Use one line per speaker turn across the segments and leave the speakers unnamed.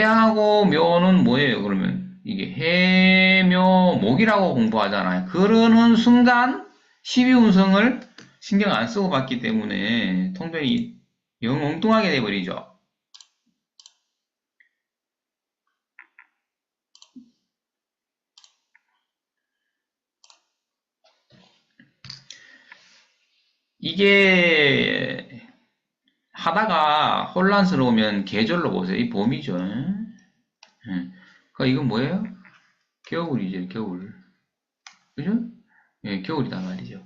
해하고 묘는 뭐예요, 그러면? 이게 해묘목이라고 공부하잖아요. 그러는 순간 12운성을 신경 안 쓰고 봤기 때문에 통변이 영 엉뚱하게 돼버리죠. 이게 하다가 혼란스러우면 계절로 보세요. 이 봄이죠. 그러니까 이건 뭐예요? 겨울이죠, 겨울. 그죠? 예, 겨울이단 말이죠.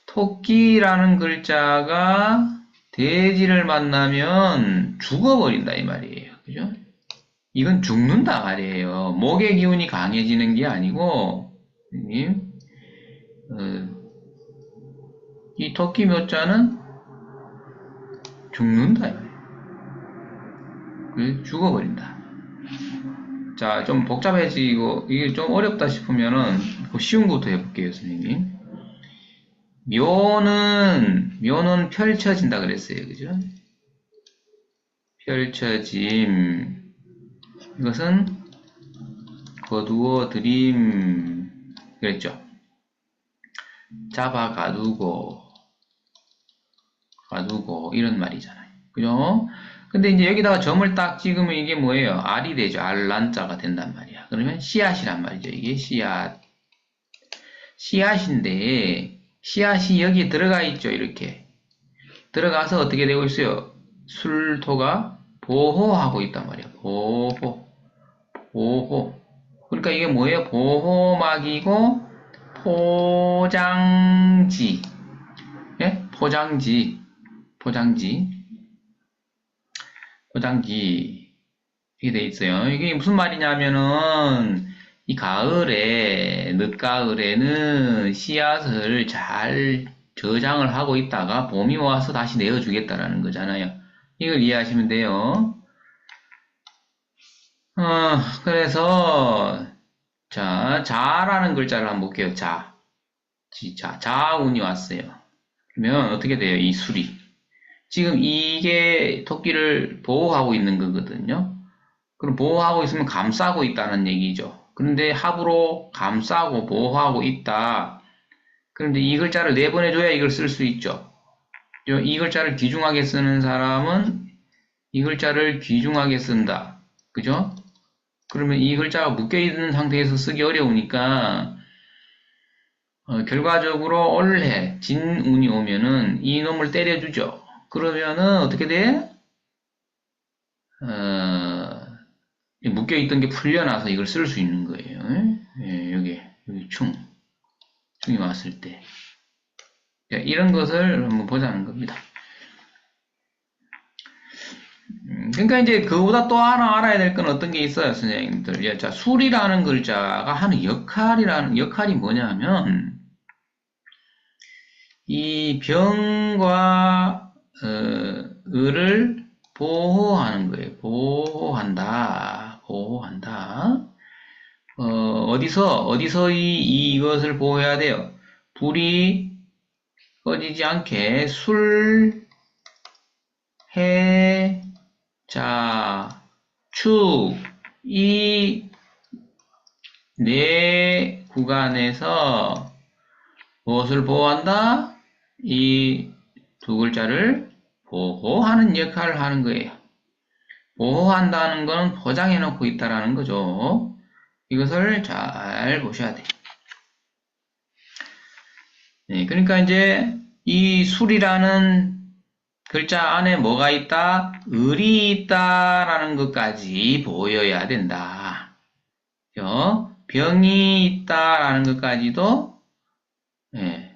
토끼라는 글자가 돼지를 만나면 죽어버린다 이 말이에요. 그죠? 이건 죽는다 말이에요. 목의 기운이 강해지는 게 아니고, 님, 이 토끼 묘자는 죽는다 이 말이에요. 죽어버린다. 자, 좀 복잡해지고 이게 좀 어렵다 싶으면은 쉬운 것부터 해볼게요, 선생님. 묘는 펼쳐진다 그랬어요, 그죠? 펼쳐짐. 이것은 거두어 들임 그랬죠. 잡아 가두고 이런 말이잖아요. 그죠? 근데 이제 여기다가 점을 딱 찍으면 이게 뭐예요? 알이 되죠. 알란자가 된단 말이야. 그러면 씨앗이란 말이죠. 이게 씨앗인데 씨앗이 여기 들어가 있죠. 이렇게 들어가서 어떻게 되고 있어요? 술토가 보호하고 있단 말이야. 보호. 그러니까 이게 뭐예요? 보호막이고 포장지. 예? 포장지. 이게 돼 있어요. 이게 무슨 말이냐면은 이 늦가을에는 씨앗을 잘 저장을 하고 있다가 봄이 와서 다시 내어주겠다라는 거잖아요. 이걸 이해하시면 돼요. 그래서 자라는 글자를 한번 볼게요. 자운이 왔어요. 그러면 어떻게 돼요? 이 술이. 지금 이게 토끼를 보호하고 있는 거거든요. 그럼 보호하고 있으면 감싸고 있다는 얘기죠. 그런데 합으로 감싸고 보호하고 있다. 그런데 이 글자를 내보내줘야 이걸 쓸 수 있죠. 이 글자를 귀중하게 쓰는 사람은 이 글자를 귀중하게 쓴다. 그죠? 그러면 이 글자가 묶여있는 상태에서 쓰기 어려우니까 결과적으로 올해 진운이 오면은 이 놈을 때려주죠. 그러면은 어떻게 돼? 묶여있던 게 풀려나서 이걸 쓸 수 있는 거예요. 예, 여기 충이 왔을 때. 이런 것을 한번 보자는 겁니다. 그러니까 이제 그보다 또 하나 알아야 될 건 어떤 게 있어요, 선생님들. 자, 술이라는 글자가 하는 역할이 뭐냐면, 이 병과, 을을 보호하는 거예요. 보호한다. 어디서 이것을 보호해야 돼요? 불이 꺼지지 않게 이 네 구간에서 무엇을 보호한다? 이 두 글자를 보호하는 역할을 하는 거예요. 보호한다는 것은 포장해 놓고 있다라는 거죠. 이것을 잘 보셔야 돼요. 네, 그러니까 이제 이 술이라는 글자 안에 뭐가 있다? 을이 있다라는 것까지 보여야 된다. 병이 있다라는 것까지도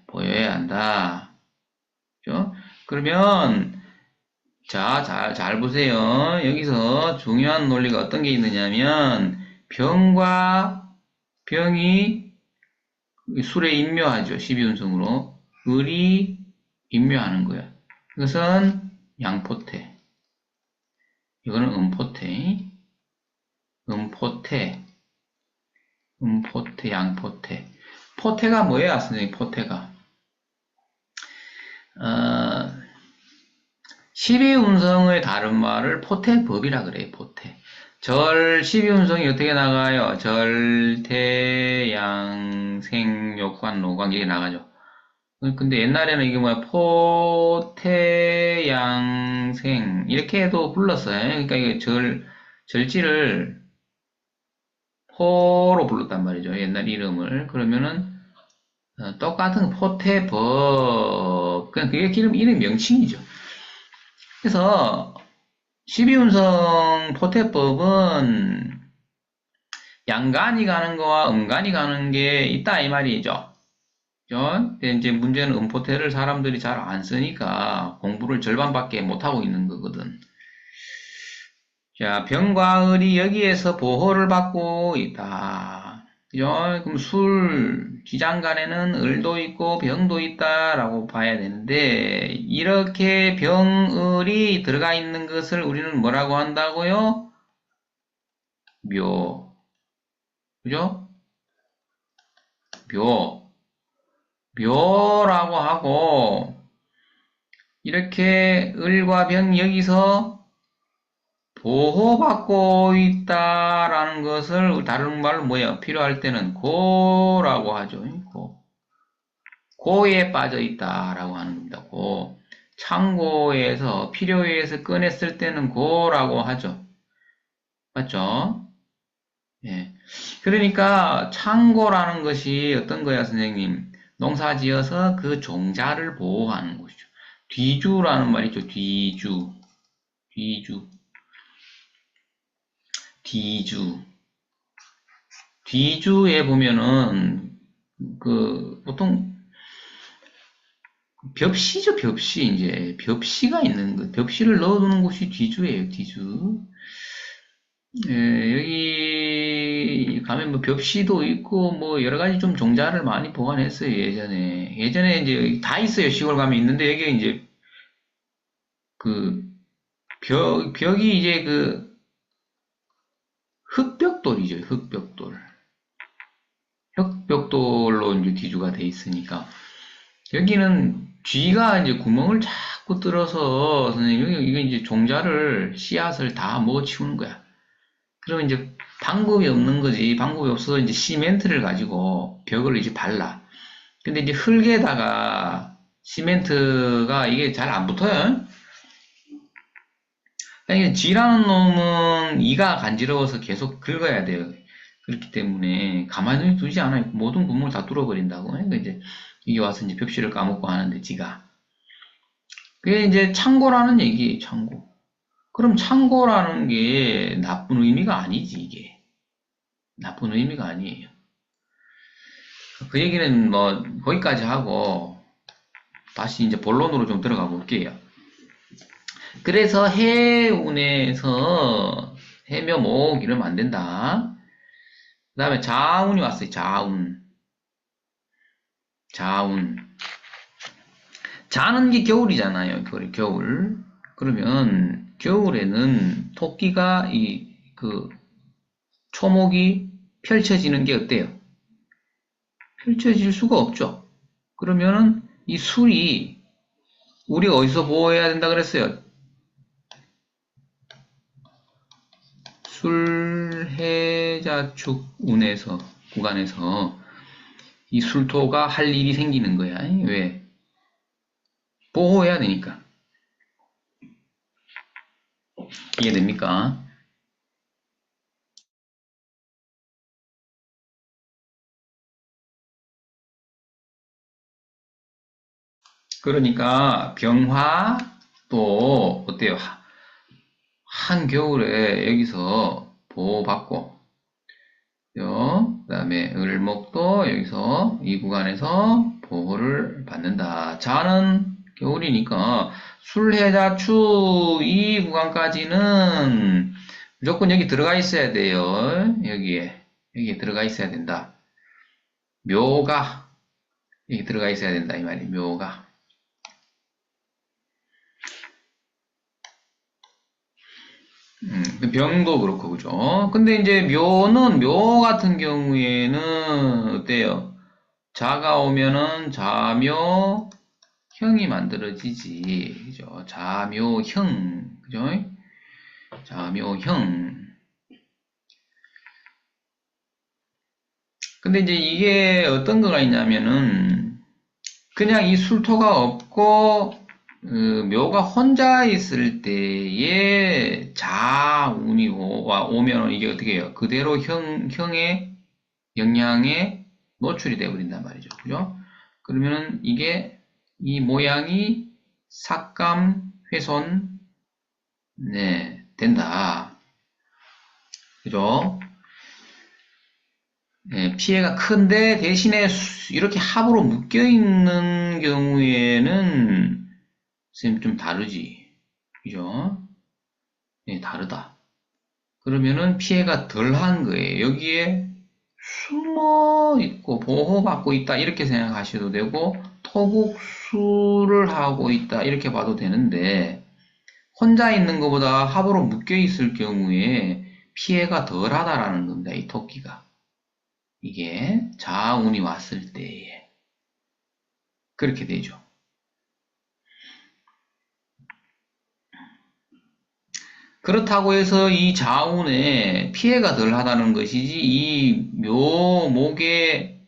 보여야 한다. 그러면 잘 보세요. 여기서 중요한 논리가 어떤 게 있느냐면 병과 병이 술에 인묘하죠. 12운성으로. 을이 인묘하는 거야. 이것은 양포태. 이거는 음포태, 양포태. 포태가 뭐예요, 선생님? 포태가. 12운성의 다른 말을 포태법이라 그래요, 포태. 절 12운성이 어떻게 나가요? 절태양생 욕관 노광 이게 나가죠. 근데 옛날에는 이게 뭐야 포태양생 이렇게 해도 불렀어요. 그러니까 이게 절지를 포로 불렀단 말이죠. 옛날 이름을. 그러면은 똑같은 포태법 그냥 그게 이름 명칭이죠. 그래서 12운성 포태법은 양간이 가는 거와 음간이 가는 게 있다 이 말이죠. 그죠? 근데 이제 문제는 음포태를 사람들이 잘 안 쓰니까 공부를 절반밖에 못 하고 있는 거거든. 자, 병과 을이 여기에서 보호를 받고 있다. 그죠? 그럼 기장간에는 을도 있고 병도 있다라고 봐야 되는데, 이렇게 병을이 들어가 있는 것을 우리는 뭐라고 한다고요? 묘. 그죠? 묘. 묘라고 하고, 이렇게 을과 병 여기서 보호받고 있다라는 것을 다른 말로 뭐예요? 필요할 때는 고라고 하죠. 고에 빠져 있다라고 하는 겁니다. 고. 창고에서 필요에 의해서 꺼냈을 때는 고라고 하죠. 맞죠? 예. 그러니까 창고라는 것이 어떤 거야, 선생님? 농사 지어서 그 종자를 보호하는 것이죠. 뒤주라는 말 있죠. 뒤주. 뒤주. 뒤주. 뒤주에 보면은 보통 벽시죠, 벽시. 이제 벽시가 있는 거. 벽시를 넣어두는 곳이 뒤주예요, 뒤주. 예, 여기 가면 뭐 벽시도 있고 뭐 여러 가지 좀 종자를 많이 보관했어요, 예전에. 예전에 이제 다 있어요, 시골 가면 있는데 여기 이제 그 벽이 이제 흑벽돌이죠, 흑벽돌. 흑벽돌로 이제 뒤주가 돼 있으니까. 여기는 쥐가 이제 구멍을 자꾸 뚫어서 선생님 이게 이제 종자를 씨앗을 다 먹어치우는 거야. 그러면 이제 방법이 없는 거지. 방법이 없어서 이제 시멘트를 가지고 벽을 이제 발라. 근데 이제 흙에다가 시멘트가 이게 잘 안 붙어요. 그러니까 쥐라는 놈은 이가 간지러워서 계속 긁어야 돼요. 그렇기 때문에 가만히 두지 않아요. 모든 구멍을 다 뚫어버린다고. 그러니까 이제 이게 와서 이제 벽실을 까먹고 하는데 지가. 그게 이제 창고라는 얘기예요, 창고. 그럼 창고라는 게 나쁜 의미가 아니지, 이게. 나쁜 의미가 아니에요. 그 얘기는 뭐, 거기까지 하고, 다시 이제 본론으로 좀 들어가 볼게요. 그래서 해운에서 해묘목 이러면 안 된다. 그 다음에 자운이 왔어요, 자운. 자운. 자는 게 겨울이잖아요, 겨울. 그러면 겨울에는 토끼가 초목이 펼쳐지는 게 어때요? 펼쳐질 수가 없죠. 그러면은 이 술이 우리가 어디서 보호해야 된다 그랬어요? 술해자축 운에서 구간에서 이 술토가 할 일이 생기는 거야. 왜? 보호해야 되니까. 이해됩니까? 그러니까 병화 또 어때요? 한겨울에 여기서 보호받고 그 다음에 을목도 여기서 이 구간에서 보호를 받는다. 자는 겨울이니까 술해자추 이 구간까지는 무조건 여기 들어가 있어야 돼요. 여기에 들어가 있어야 된다. 묘가 여기 들어가 있어야 된다 이 말이에요. 묘가. 그 병도 그렇고, 그죠? 근데 이제 묘 같은 경우에는 어때요? 자가 오면은 자묘형이 만들어지지. 그죠? 자묘형. 그죠? 자묘형. 근데 이제 이게 어떤 거가 있냐면은 그냥 이 술토가 없고 묘가 혼자 있을 때에 자운이 오면 이게 어떻게 해요? 그대로 형의 영향에 노출이 되어 버린단 말이죠. 그죠? 그러면은 이게 이 모양이 삭감, 훼손, 네, 된다. 그죠? 네, 피해가 큰데 대신에 이렇게 합으로 묶여 있는 경우에는 선생님 좀 다르지. 그죠? 네, 다르다. 그러면은 피해가 덜한 거예요. 여기에 숨어 있고 보호받고 있다 이렇게 생각하셔도 되고 토국수를 하고 있다 이렇게 봐도 되는데 혼자 있는 것보다 합으로 묶여 있을 경우에 피해가 덜하다라는 겁니다. 이 토끼가. 이게 자운이 왔을 때에 그렇게 되죠. 그렇다고 해서 이 자운에 피해가 덜하다는 것이지 이 묘목의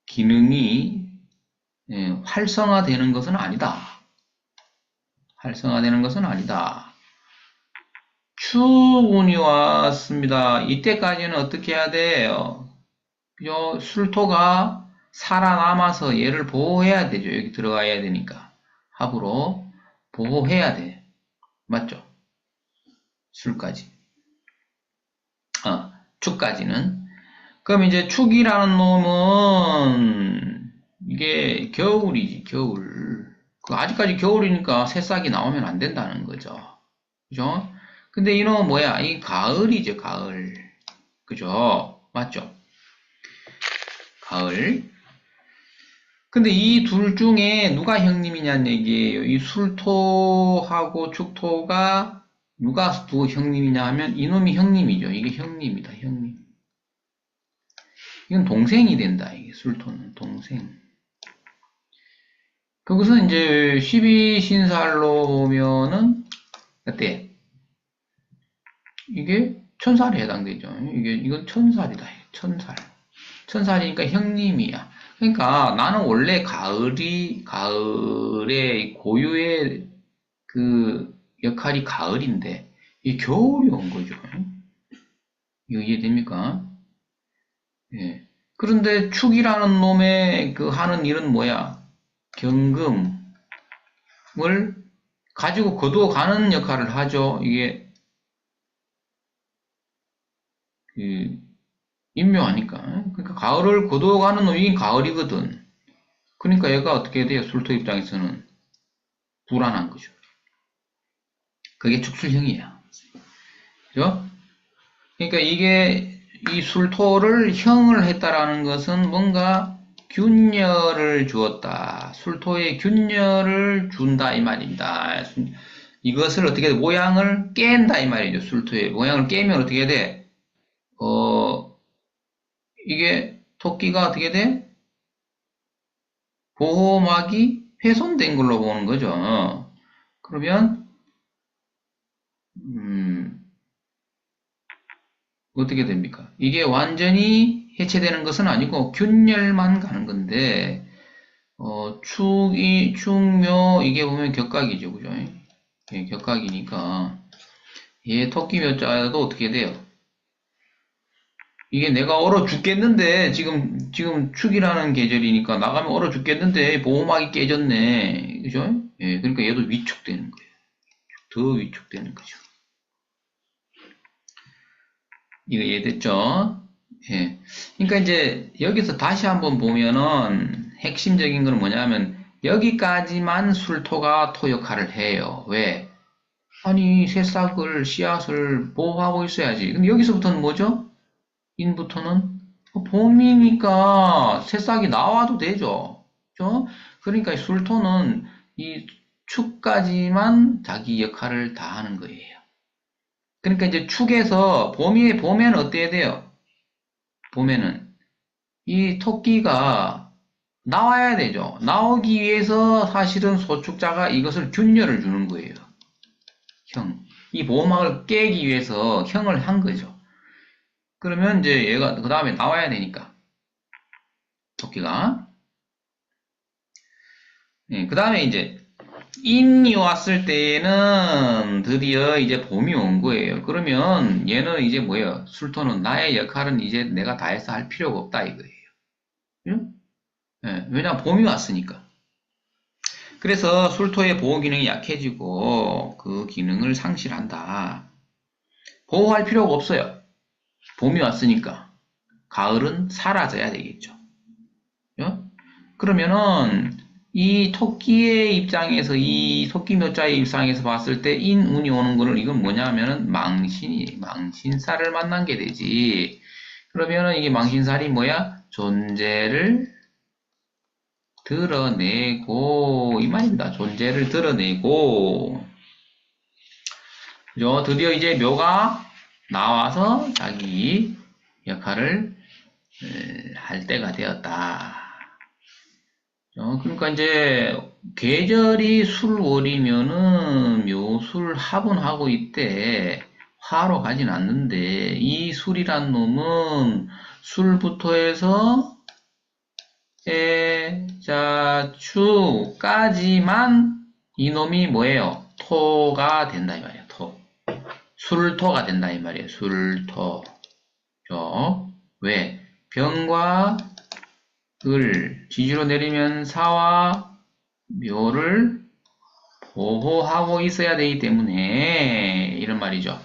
기능이 활성화되는 것은 아니다. 활성화되는 것은 아니다. 추운이 왔습니다. 이때까지는 어떻게 해야 돼요? 술토가 살아남아서 얘를 보호해야 되죠. 여기 들어가야 되니까. 합으로 보호해야 돼. 맞죠? 술까지. 축까지는. 그럼 이제 축이라는 놈은 이게 겨울이지, 겨울. 아직까지 겨울이니까 새싹이 나오면 안 된다는 거죠. 그죠? 근데 이놈은 뭐야? 이 가을이죠, 가을. 그죠? 맞죠? 가을. 근데 이 둘 중에 누가 형님이냐는 얘기예요. 이 술토하고 축토가 누가 두 형님이냐 하면 이놈이 형님이죠. 이게 형님이다, 형님. 이건 동생이 된다, 이게 술토는. 동생. 그것은 이제 12신살로 보면은, 어때? 이게 천살에 해당되죠. 이건 천살이다, 천살. 천살이니까 형님이야. 그러니까 나는 원래 가을의 고유의 그 역할이 가을인데, 이 겨울이 온 거죠. 이거 이해됩니까? 예. 그런데 축이라는 놈의 그 하는 일은 뭐야? 경금을 가지고 거두어가는 역할을 하죠. 이게 그 임묘하니까. 그러니까 가을을 거두어가는 놈이 가을이거든. 그러니까 얘가 어떻게 돼요? 술토 입장에서는 불안한 거죠. 그게 축술형이야. 그죠? 그러니까 이게 이 술토를 형을 했다라는 것은 뭔가 균열을 주었다. 술토에 균열을 준다 이 말입니다. 이것을 어떻게 돼? 모양을 깬다 이 말이죠. 술토의 모양을 깨면 어떻게 돼? 이게 토끼가 어떻게 돼? 보호막이 훼손된 걸로 보는 거죠. 그러면 어떻게 됩니까? 이게 완전히 해체되는 것은 아니고 균열만 가는 건데 축묘 이게 보면 격각이죠, 그죠? 예, 격각이니까 얘 토끼 묘자도 어떻게 돼요? 이게 내가 얼어 죽겠는데 지금 축이라는 계절이니까 나가면 얼어 죽겠는데 보호막이 깨졌네, 그죠? 예, 그러니까 얘도 위축되는 거예요. 더 위축되는 거죠. 이거 이해됐죠? 예. 그러니까 이제 여기서 다시 한번 보면은 핵심적인 건 뭐냐면 여기까지만 술토가 토 역할을 해요. 왜? 아니 새싹을 씨앗을 보호하고 있어야지. 근데 여기서부터는 뭐죠? 인부터는 봄이니까 새싹이 나와도 되죠. 그죠? 그러니까 술토는 이 축까지만 자기 역할을 다 하는 거예요. 그러니까 이제 축에서 봄에는 어때야 돼요? 봄에는 이 토끼가 나와야 되죠. 나오기 위해서 사실은 소축자가 이것을 균열을 주는 거예요. 형. 이 보호막을 깨기 위해서 형을 한 거죠. 그러면 이제 얘가 그 다음에 나와야 되니까. 토끼가. 예, 그 다음에 이제 인이 왔을 때에는 드디어 이제 봄이 온 거예요. 그러면 얘는 이제 뭐예요? 술토는 나의 역할은 이제 내가 다 해서 할 필요가 없다 이거예요. 응? 예, 왜냐면 봄이 왔으니까. 그래서 술토의 보호 기능이 약해지고 그 기능을 상실한다. 보호할 필요가 없어요. 봄이 왔으니까. 가을은 사라져야 되겠죠. 어? 그러면은 이 토끼의 입장에서 이 토끼 묘자의 입장에서 봤을 때 인운이 오는 거는 이건 뭐냐면은 망신살을 만난 게 되지. 그러면은 이게 망신살이 뭐야? 존재를 드러내고 이 말입니다. 존재를 드러내고 그죠? 드디어 이제 묘가 나와서 자기 역할을 할 때가 되었다. 그러니까 이제 계절이 술월이면은 묘술 합운하고 있대. 화로 가진 않는데 이 술이란 놈은 술부터 해서 해자추까지만 이놈이 뭐예요? 토가 된다 이 말이에요. 토. 술토가 된다 이 말이에요. 술토. 왜? 병과 을 지지로 내리면 사와 묘를 보호하고 있어야 되기 때문에 이런 말이죠.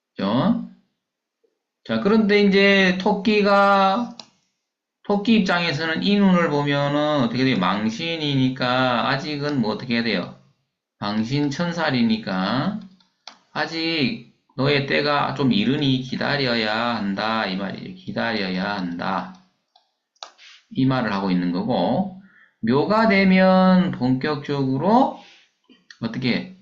그죠? 자, 그런데 이제 토끼 입장에서는 이 눈을 보면은 어떻게 돼요? 망신이니까 아직은 뭐 어떻게 해야 돼요? 망신천살이니까 아직 너의 때가 좀 이르니 기다려야 한다 이 말이에요. 기다려야 한다. 이 말을 하고 있는 거고 묘가 되면 본격적으로 어떻게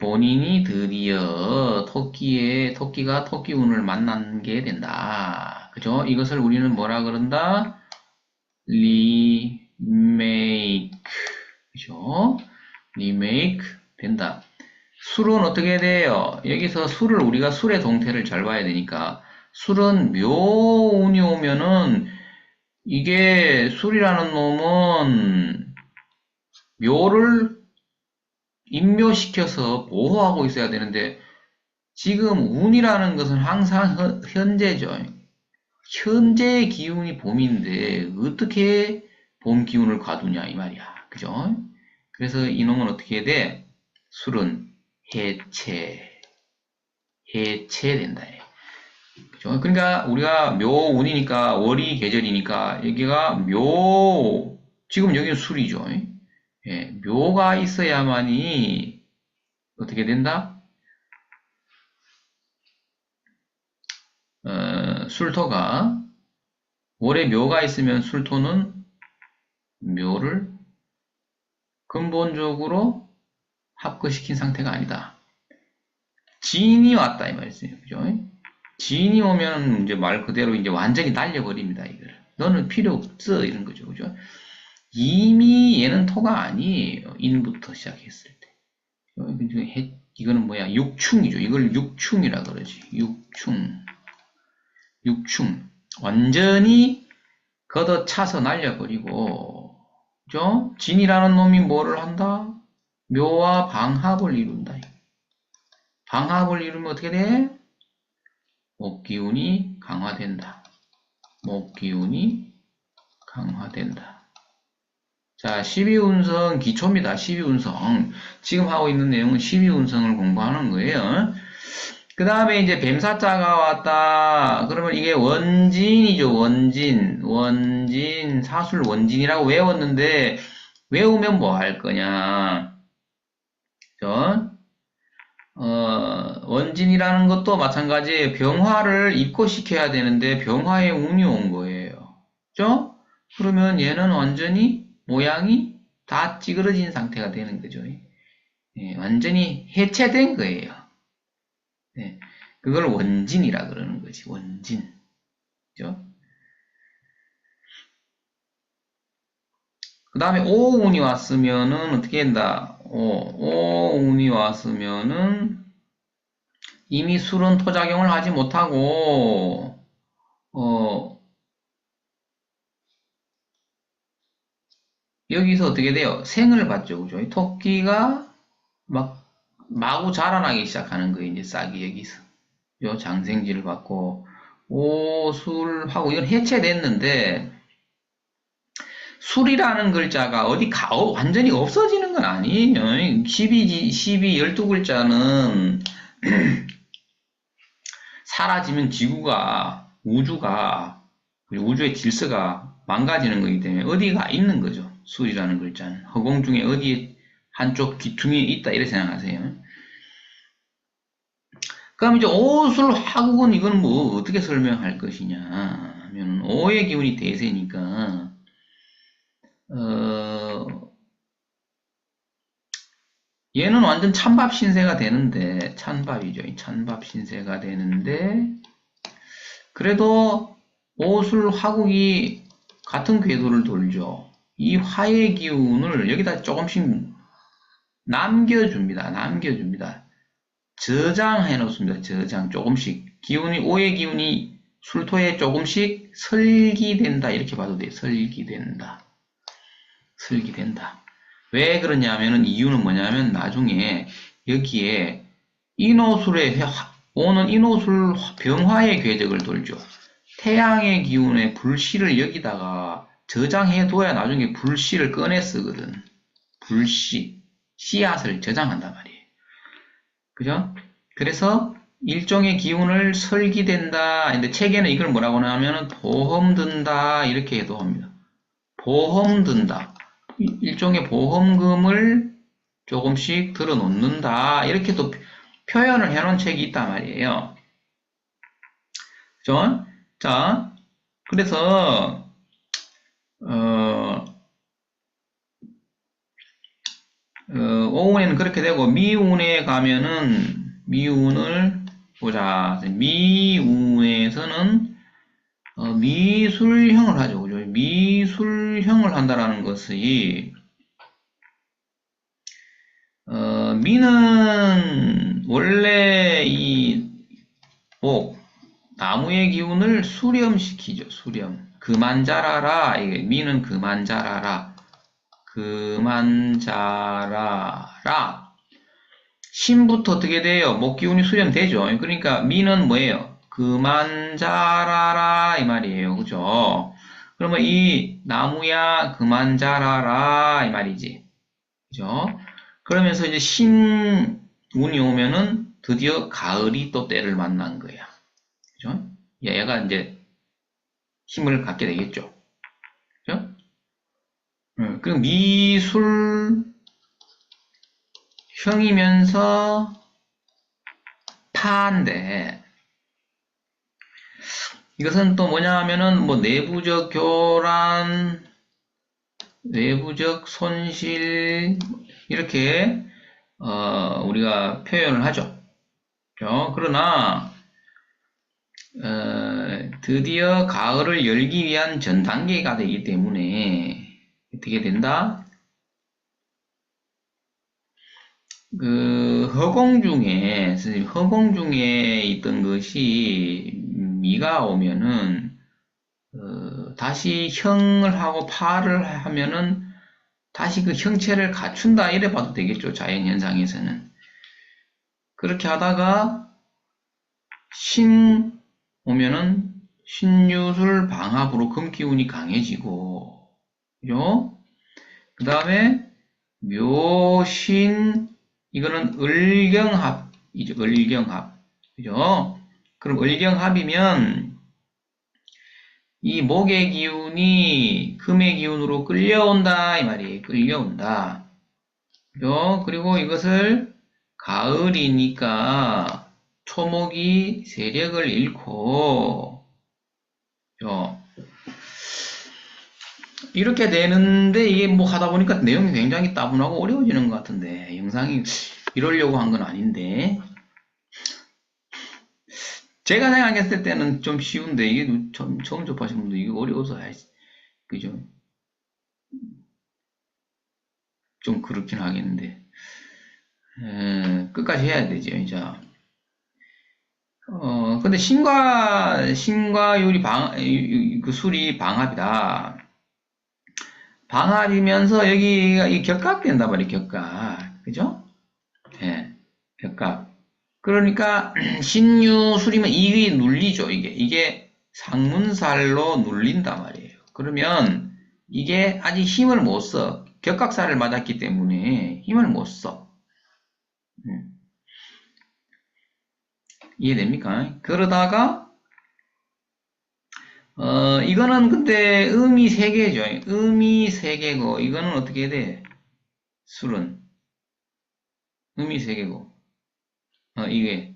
본인이 드디어 토끼가 토끼운을 만난 게 된다. 그죠? 이것을 우리는 뭐라 그런다? 리메이크. 그죠? 리메이크 된다. 술은 어떻게 돼요? 여기서 술을 우리가 술의 동태를 잘 봐야 되니까 술은 묘운이 오면은 이게 술이라는 놈은 묘를 임묘시켜서 보호하고 있어야 되는데 지금 운이라는 것은 항상 현재죠. 현재의 기운이 봄인데 어떻게 봄 기운을 가두냐 이 말이야. 그죠? 그래서 이놈은 어떻게 돼? 술은 해체된다. 그죠? 그러니까 우리가 묘운이니까 월이 계절이니까 여기가 지금 여기는 술이죠. 예, 묘가 있어야만이 어떻게 된다? 술토가 월에 묘가 있으면 술토는 묘를 근본적으로 합거시킨 상태가 아니다. 진이 왔다 이 말이에요. 그죠? 진이 오면 이제 말 그대로 이제 완전히 날려버립니다. 이거를. 너는 필요 없어 이런 거죠. 그죠? 이미 얘는 토가 아니에요. 인부터 시작했을 때. 이거는 뭐야? 육충이죠. 이걸 육충이라 그러지. 육충. 완전히 걷어차서 날려버리고, 그죠? 진이라는 놈이 뭐를 한다? 묘와 방합을 이룬다. 방합을 이루면 어떻게 돼? 목기운이 강화된다. 목기운이 강화된다. 자, 12운성 기초입니다. 12운성. 지금 하고 있는 내용은 12운성을 공부하는 거예요. 그 다음에 이제 뱀사자가 왔다. 그러면 이게 원진이죠. 원진, 사술 원진이라고 외웠는데, 외우면 뭐 할 거냐. 그죠? 원진이라는 것도 마찬가지예요. 병화를 입고시켜야 되는데, 병화에 운이 온 거예요. 그죠? 그러면 얘는 완전히 모양이 다 찌그러진 상태가 되는 거죠. 예, 완전히 해체된 거예요. 예, 그걸 원진이라 그러는 거지. 원진. 그죠? 그 다음에 오운이 왔으면은 어떻게 된다? 오운이 왔으면은 이미 술은 토작용을 하지 못하고, 어, 여기서 어떻게 돼요? 생을 받죠. 그죠? 이 토끼가 막, 마구 자라나기 시작하는 거예요. 이제 싹이 여기서. 요 장생지를 받고, 오술하고, 이건 해체됐는데, 술이라는 글자가 완전히 없어지는 건 아니에요. 12글자는 사라지면 지구가, 우주가, 그리고 우주의 질서가 망가지는 거기 때문에 어디가 있는 거죠. 술이라는 글자는. 허공 중에 어디에 한쪽 귀퉁이에 있다, 이렇게 생각하세요. 그럼 이제 오술 화국은 이건 뭐 어떻게 설명할 것이냐 하면 오의 기운이 대세니까 얘는 완전 찬밥 신세가 되는데 찬밥이죠. 찬밥 신세가 되는데 그래도 오술 화국이 같은 궤도를 돌죠. 이 화의 기운을 여기다 조금씩 남겨줍니다. 저장해 놓습니다. 저장 조금씩 기운이 오의 기운이 술토에 조금씩 설기된다 이렇게 봐도 돼요. 설기된다. 왜 그러냐면은 이유는 뭐냐면 나중에 여기에 오는 인호술 병화의 궤적을 돌죠. 태양의 기운의 불씨를 여기다가 저장해 둬야 나중에 불씨를 꺼내 쓰거든. 불씨, 씨앗을 저장한단 말이에요. 그죠? 그래서 일종의 기운을 설기된다. 근데 책에는 이걸 뭐라고 하냐면 보험 든다 이렇게 해도 합니다. 보험 든다. 일종의 보험금을 조금씩 들어 놓는다. 이렇게 또 표현을 해놓은 책이 있단 말이에요. 그죠? 자, 그래서 오운에는 그렇게 되고 미운에 가면은 미운을 보자. 미운에서는 미술형을 하죠. 그죠? 미술형을 한다라는 것이 미는 원래 이 나무의 기운을 수렴시키죠. 수렴. 그만 자라라. 미는 그만 자라라. 그만 자라라. 신부터 어떻게 돼요? 목 기운이 수렴되죠. 그러니까 미는 뭐예요? 그만 자라라 이 말이에요. 그죠? 그러면 이 나무야 그만 자라라 이 말이지. 그죠? 그러면서 이제 신운이 오면은 드디어 가을이 또 때를 만난 거야. 그죠? 얘가 이제 힘을 갖게 되겠죠. 그죠? 그리고 미술형이면서 파인데 이것은 또 뭐냐 하면은 뭐 내부적 교란, 내부적 손실 이렇게 우리가 표현을 하죠. 그죠? 그러나 드디어 가을을 열기 위한 전 단계가 되기 때문에 어떻게 된다? 허공 중에 있던 것이 미가 오면은 다시 형을 하고 파를 하면은 다시 그 형체를 갖춘다 이래 봐도 되겠죠. 자연 현상에서는. 그렇게 하다가 신 오면은 신유술 방합으로 금기운이 강해지고, 그죠? 그 다음에 묘신, 이거는 을경합이죠. 을경합. 그죠? 그럼 을경합이면 이 목의 기운이 금의 기운으로 끌려온다 이 말이에요. 끌려온다. 그죠? 그리고 이것을 가을이니까 초목이 세력을 잃고, 그죠? 이렇게 되는데 이게 뭐 하다 보니까 내용이 굉장히 따분하고 어려워지는 것 같은데 영상이 이러려고 한 건 아닌데 제가 생각했을 때는 좀 쉬운데 이게 처음 접하신 분들 이게 어려워서 그죠? 좀 그렇긴 하겠는데 끝까지 해야 되죠. 이제 근데 그 술이 방합이다. 방합이면서 여기가 이 격각된단 말이에요, 격각. 그죠? 예, 격각. 그러니까, 신유술이면 이게 눌리죠, 이게 상문살로 눌린단 말이에요. 그러면, 이게 아직 힘을 못 써. 격각살을 맞았기 때문에 힘을 못 써. 음, 이해됩니까? 그러다가, 이거는 근데 음이 세 개죠. 음이 세 개고, 이거는 어떻게 돼? 술은. 음이 세 개고. 이게.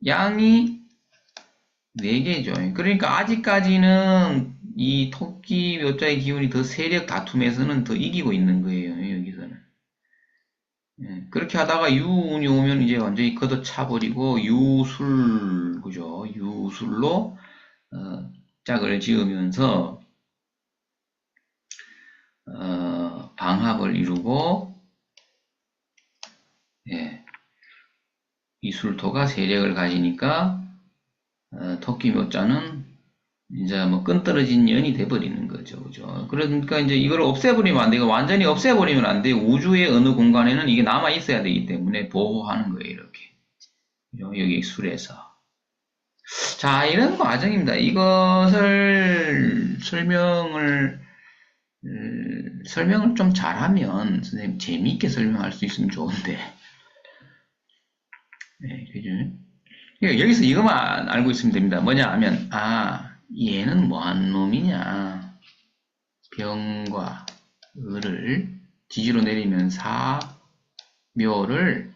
양이 네 개죠. 그러니까 아직까지는 이 토끼 묘자의 기운이 더 세력 다툼에서는 더 이기고 있는 거예요. 여기서는. 예, 그렇게 하다가 유운이 오면 이제 완전히 걷어차버리고 유술, 그죠? 유술로 짝을 지으면서 방합을 이루고, 예, 이술토가 세력을 가지니까 토끼 묘자는 이제 뭐 끈떨어진 년이 돼버리는 거죠. 그죠? 그러니까 이제 이걸 없애버리면 안 되고 완전히 없애버리면 안 돼요. 우주의 어느 공간에는 이게 남아 있어야 되기 때문에 보호하는 거예요. 이렇게. 그죠? 여기 술에서. 자, 이런 과정입니다. 이것을 설명을 좀 잘하면 선생님 재미있게 설명할 수 있으면 좋은데. 네, 그죠? 여기서 이것만 알고 있으면 됩니다. 뭐냐 하면, 얘는 뭐한 놈이냐. 병과 을을 지지로 내리면 사묘를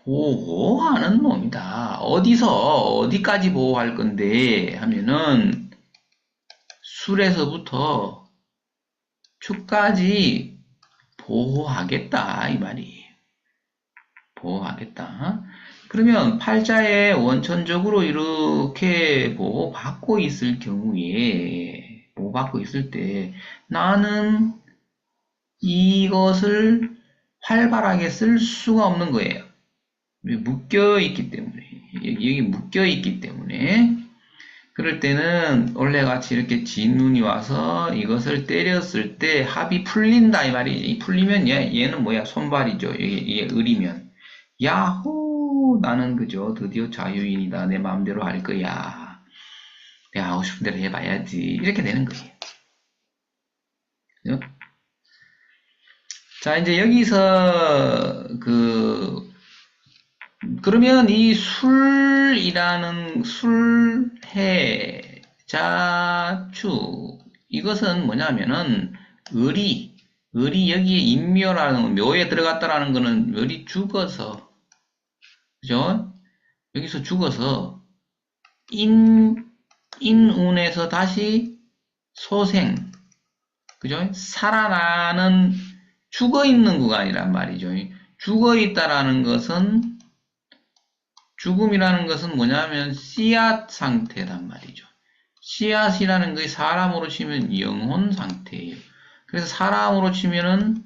보호하는 놈이다. 어디까지 보호할 건데 하면은 술에서부터 축까지 보호하겠다 이 말이에요. 보호하겠다. 그러면 팔자에 원천적으로 이렇게 보호받고 있을 경우에 보호받고 있을 때 나는 이것을 활발하게 쓸 수가 없는 거예요. 묶여 있기 때문에 여기 묶여 있기 때문에 그럴 때는 원래같이 이렇게 진눈이 와서 이것을 때렸을 때 합이 풀린다 이 말이지. 풀리면 얘는 뭐야? 손발이죠. 이게 을이면 야호 나는 그죠 드디어 자유인이다. 내 마음대로 할 거야. 내가 하고 싶은 대로 해봐야지. 이렇게 되는 거예요. 그죠? 자, 이제 여기서 그러면 이 술이라는 술해 자축 이것은 뭐냐면은 을이 여기에 인묘라는 묘에 들어갔다라는 거는 을이 죽어서 그죠? 여기서 죽어서 인운에서 다시 소생 그죠? 살아나는 죽어 있는 구간이란 말이죠. 죽어 있다라는 것은 죽음이라는 것은 뭐냐면 씨앗 상태란 말이죠. 씨앗이라는 것이 사람으로 치면 영혼 상태예요. 그래서 사람으로 치면은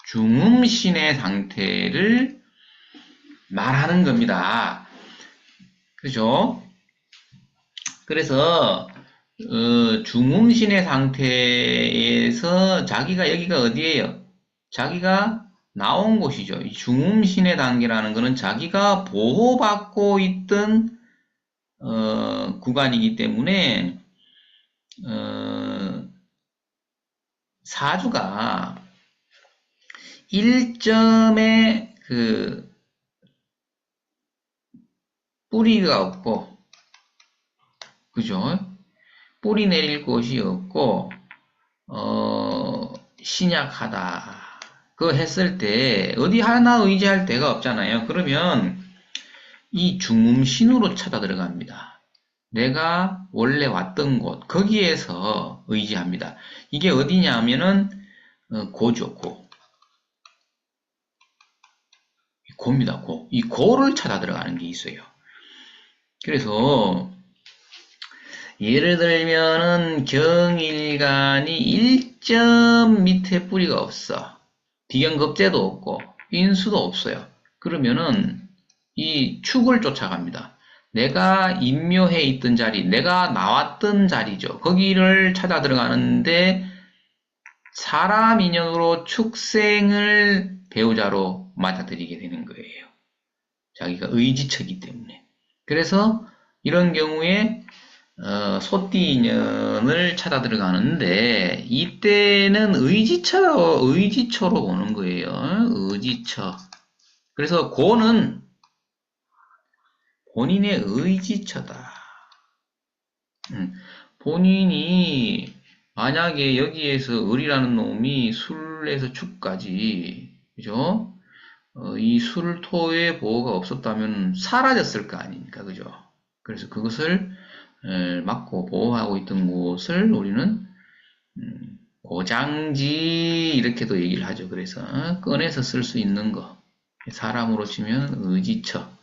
중음신의 상태를 말하는 겁니다. 그죠? 그래서 중음신의 상태에서 자기가 여기가 어디예요? 자기가 나온 곳이죠. 이 중음신의 단계라는 것은 자기가 보호받고 있던 구간이기 때문에 사주가 일점의 뿌리가 없고 그죠? 뿌리 내릴 곳이 없고 신약하다. 그거 했을 때 어디 하나 의지할 데가 없잖아요. 그러면 이 중음신으로 찾아 들어갑니다. 내가 원래 왔던 곳 거기에서 의지합니다. 이게 어디냐 하면은 고죠. 고입니다. 고. 이 고를 찾아 들어가는 게 있어요. 그래서 예를 들면은 경일간이 1점 밑에 뿌리가 없어. 비견급제도 없고 인수도 없어요. 그러면은 이 축을 쫓아갑니다. 내가 임묘해 있던 자리, 내가 나왔던 자리죠. 거기를 찾아 들어가는데 사람 인연으로 축생을 배우자로 맞아들이게 되는 거예요. 자기가 의지처이기 때문에. 그래서 이런 경우에 소띠 인연을 찾아 들어가는데 이때는 의지처로 보는 거예요. 의지처. 그래서 고는 본인의 의지처다. 본인이 만약에 여기에서 을이라는 놈이 술에서 축까지, 그죠? 이 술토의 보호가 없었다면 사라졌을 거 아닙니까? 그죠? 그래서 그것을 막고 보호하고 있던 곳을 우리는 고장지 이렇게도 얘기를 하죠. 그래서 꺼내서 쓸 수 있는 거. 사람으로 치면 의지처.